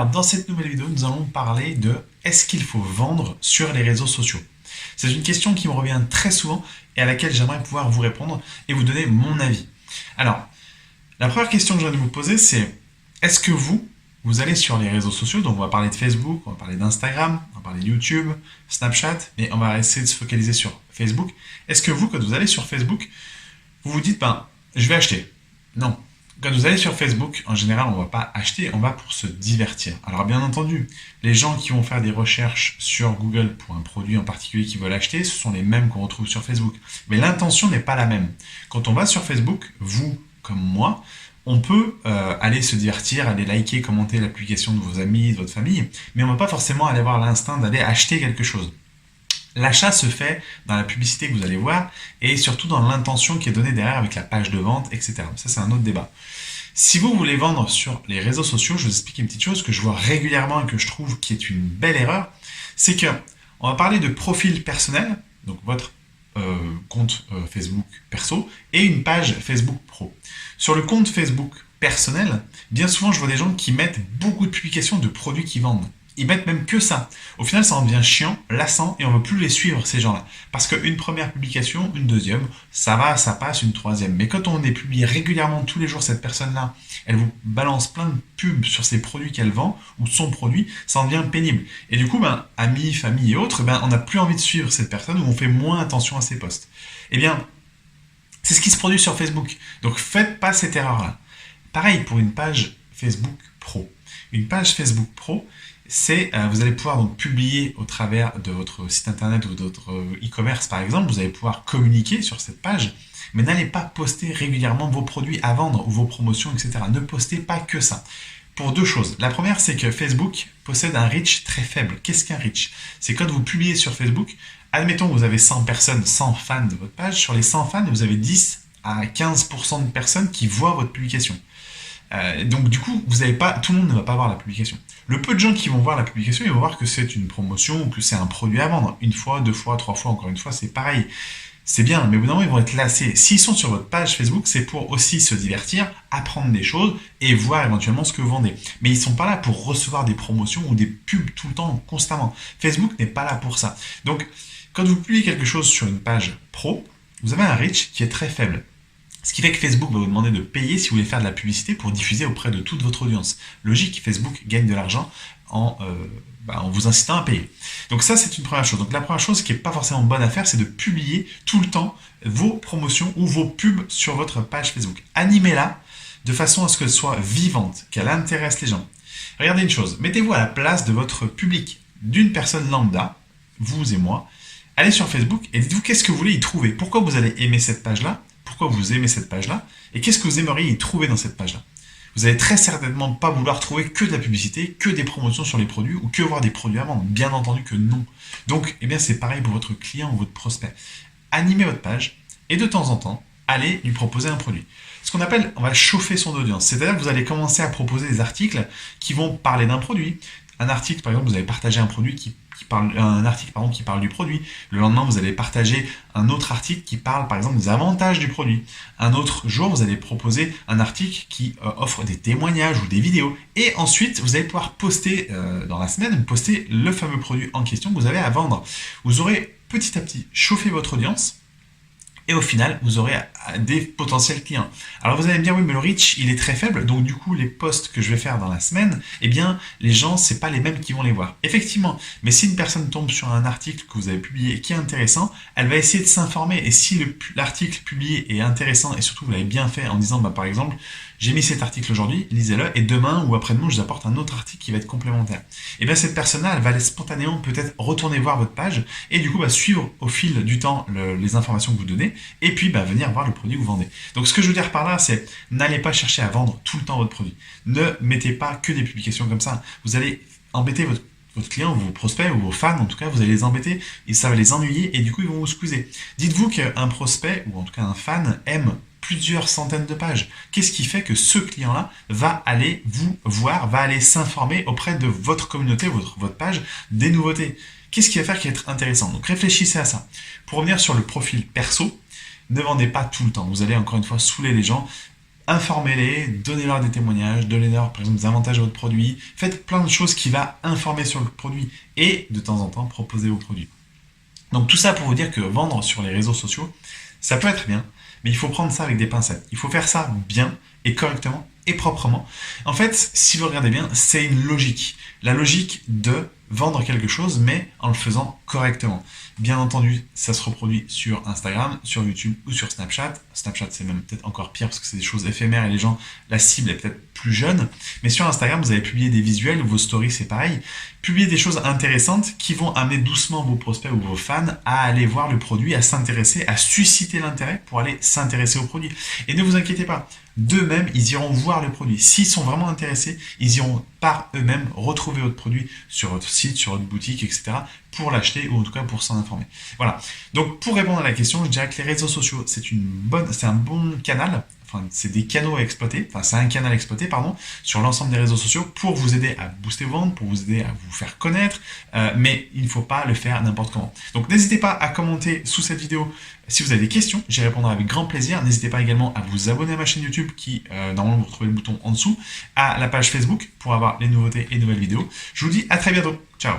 Alors, dans cette nouvelle vidéo, nous allons parler de est-ce qu'il faut vendre sur les réseaux sociaux? C'est une question qui me revient très souvent et à laquelle j'aimerais pouvoir vous répondre et vous donner mon avis. Alors, la première question que je viens de vous poser, c'est est-ce que vous allez sur les réseaux sociaux, donc on va parler de Facebook, on va parler d'Instagram, on va parler de YouTube, Snapchat, mais on va essayer de se focaliser sur Facebook. Est-ce que vous, quand vous allez sur Facebook, vous vous dites, je vais acheter? Non. Quand vous allez sur Facebook, en général, on ne va pas acheter, on va pour se divertir. Alors bien entendu, les gens qui vont faire des recherches sur Google pour un produit en particulier qu'ils veulent acheter, ce sont les mêmes qu'on retrouve sur Facebook. Mais l'intention n'est pas la même. Quand on va sur Facebook, vous comme moi, on peut aller se divertir, aller liker, commenter la publication de vos amis, de votre famille, mais on ne va pas forcément aller avoir l'instinct d'aller acheter quelque chose. L'achat se fait dans la publicité que vous allez voir et surtout dans l'intention qui est donnée derrière avec la page de vente, etc. Ça, c'est un autre débat. Si vous voulez vendre sur les réseaux sociaux, je vous explique une petite chose que je vois régulièrement et que je trouve qui est une belle erreur, c'est que on va parler de profil personnel, donc votre compte Facebook perso et une page Facebook pro. Sur le compte Facebook personnel, bien souvent, je vois des gens qui mettent beaucoup de publications de produits qu'ils vendent. Ils mettent même que ça. Au final, ça en devient chiant, lassant, et on ne veut plus les suivre, ces gens-là. Parce qu'une première publication, une deuxième, ça va, ça passe, une troisième. Mais quand on est publié régulièrement tous les jours, cette personne-là, elle vous balance plein de pubs sur ses produits qu'elle vend, ou son produit, ça en devient pénible. Et du coup, amis, famille et autres, on n'a plus envie de suivre cette personne, ou on fait moins attention à ses posts. Eh bien, c'est ce qui se produit sur Facebook. Donc, faites pas cette erreur-là. Pareil pour une page Facebook Pro. Une page Facebook Pro, vous allez pouvoir donc publier au travers de votre site internet ou de votre e-commerce par exemple, vous allez pouvoir communiquer sur cette page, mais n'allez pas poster régulièrement vos produits à vendre ou vos promotions, etc. Ne postez pas que ça. Pour deux choses. La première, c'est que Facebook possède un reach très faible. Qu'est-ce qu'un reach? C'est quand vous publiez sur Facebook, admettons que vous avez 100 personnes, 100 fans de votre page, sur les 100 fans, vous avez 10 à 15% de personnes qui voient votre publication. Donc du coup, tout le monde ne va pas voir la publication. Le peu de gens qui vont voir la publication, ils vont voir que c'est une promotion ou que c'est un produit à vendre. Une fois, deux fois, trois fois, encore une fois, c'est pareil. C'est bien, mais au bout d'un moment, ils vont être lassés. S'ils sont sur votre page Facebook, c'est pour aussi se divertir, apprendre des choses et voir éventuellement ce que vous vendez. Mais ils ne sont pas là pour recevoir des promotions ou des pubs tout le temps, constamment. Facebook n'est pas là pour ça. Donc, quand vous publiez quelque chose sur une page pro, vous avez un reach qui est très faible. Ce qui fait que Facebook va vous demander de payer si vous voulez faire de la publicité pour diffuser auprès de toute votre audience. Logique, Facebook gagne de l'argent en vous incitant à payer. Donc ça, c'est une première chose. Donc la première chose qui n'est pas forcément bonne à faire, c'est de publier tout le temps vos promotions ou vos pubs sur votre page Facebook. Animez-la de façon à ce qu'elle soit vivante, qu'elle intéresse les gens. Regardez une chose, mettez-vous à la place de votre public, d'une personne lambda, vous et moi. Allez sur Facebook et dites-vous qu'est-ce que vous voulez y trouver. Pourquoi vous allez aimer cette page-là? Pourquoi vous aimez cette page-là et qu'est-ce que vous aimeriez y trouver dans cette page-là. Vous allez très certainement pas vouloir trouver que de la publicité, que des promotions sur les produits ou que voir des produits à vendre. Bien entendu que non. Donc, c'est pareil pour votre client ou votre prospect. Animez votre page et de temps en temps, allez lui proposer un produit. Ce qu'on appelle, on va chauffer son audience. C'est-à-dire que vous allez commencer à proposer des articles qui vont parler d'un produit. Un article, par exemple, vous allez partager un produit qui parle du produit. Le lendemain, vous allez partager un autre article qui parle, par exemple, des avantages du produit. Un autre jour, vous allez proposer un article qui offre des témoignages ou des vidéos. Et ensuite, vous allez pouvoir poster dans la semaine, poster le fameux produit en question que vous avez à vendre. Vous aurez petit à petit chauffé votre audience. Et au final, vous aurez des potentiels clients. Alors vous allez me dire, oui, mais le reach, il est très faible, donc du coup, les posts que je vais faire dans la semaine, les gens, c'est pas les mêmes qui vont les voir. Effectivement, mais si une personne tombe sur un article que vous avez publié et qui est intéressant, elle va essayer de s'informer. Et si l'article publié est intéressant et surtout vous l'avez bien fait en disant, par exemple, j'ai mis cet article aujourd'hui, lisez-le, et demain ou après-demain, je vous apporte un autre article qui va être complémentaire. Et bien cette personne-là, elle va aller spontanément peut-être retourner voir votre page et du coup suivre au fil du temps les informations que vous donnez et puis venir voir le produit que vous vendez. Donc ce que je veux dire par là, c'est n'allez pas chercher à vendre tout le temps votre produit. Ne mettez pas que des publications comme ça. Vous allez embêter votre client, ou vos prospects, ou vos fans, en tout cas, vous allez les embêter et ça va les ennuyer et du coup, ils vont vous squeezer. Dites-vous qu'un prospect, ou en tout cas un fan, aime plusieurs centaines de pages. Qu'est-ce qui fait que ce client-là va aller vous voir, va aller s'informer auprès de votre communauté, votre page, des nouveautés? Qu'est-ce qui va faire qu'il va être intéressant? Donc réfléchissez à ça. Pour revenir sur le profil perso, ne vendez pas tout le temps. Vous allez encore une fois saouler les gens. informez-les, donnez-leur des témoignages, donnez-leur par exemple des avantages à votre produit, faites plein de choses qui va informer sur le produit et de temps en temps proposez vos produits. Donc tout ça pour vous dire que vendre sur les réseaux sociaux, ça peut être bien, mais il faut prendre ça avec des pincettes. Il faut faire ça bien et correctement et proprement. En fait, si vous regardez bien, c'est une logique. La logique de vendre quelque chose, mais en le faisant correctement. Bien entendu, ça se reproduit sur Instagram, sur YouTube ou sur Snapchat. Snapchat, c'est même peut-être encore pire parce que c'est des choses éphémères et les gens, la cible est peut-être plus jeune. Mais sur Instagram, vous allez publier des visuels, vos stories, c'est pareil. Publier des choses intéressantes qui vont amener doucement vos prospects ou vos fans à aller voir le produit, à s'intéresser, à susciter l'intérêt pour aller s'intéresser au produit. Et ne vous inquiétez pas, d'eux-mêmes, ils iront voir le produit. S'ils sont vraiment intéressés, ils iront par eux-mêmes retrouver votre produit sur votre site, sur votre boutique, etc. pour l'acheter ou en tout cas pour s'en informer. Voilà. Donc pour répondre à la question, je dirais que les réseaux sociaux, c'est un bon canal. Enfin, c'est des canaux à exploiter, enfin c'est un canal à exploiter, pardon, sur l'ensemble des réseaux sociaux pour vous aider à booster vos ventes, pour vous aider à vous faire connaître, mais il ne faut pas le faire n'importe comment. Donc n'hésitez pas à commenter sous cette vidéo si vous avez des questions, j'y répondrai avec grand plaisir. N'hésitez pas également à vous abonner à ma chaîne YouTube qui, normalement vous retrouvez le bouton en dessous, à la page Facebook pour avoir les nouveautés et nouvelles vidéos. Je vous dis à très bientôt, ciao.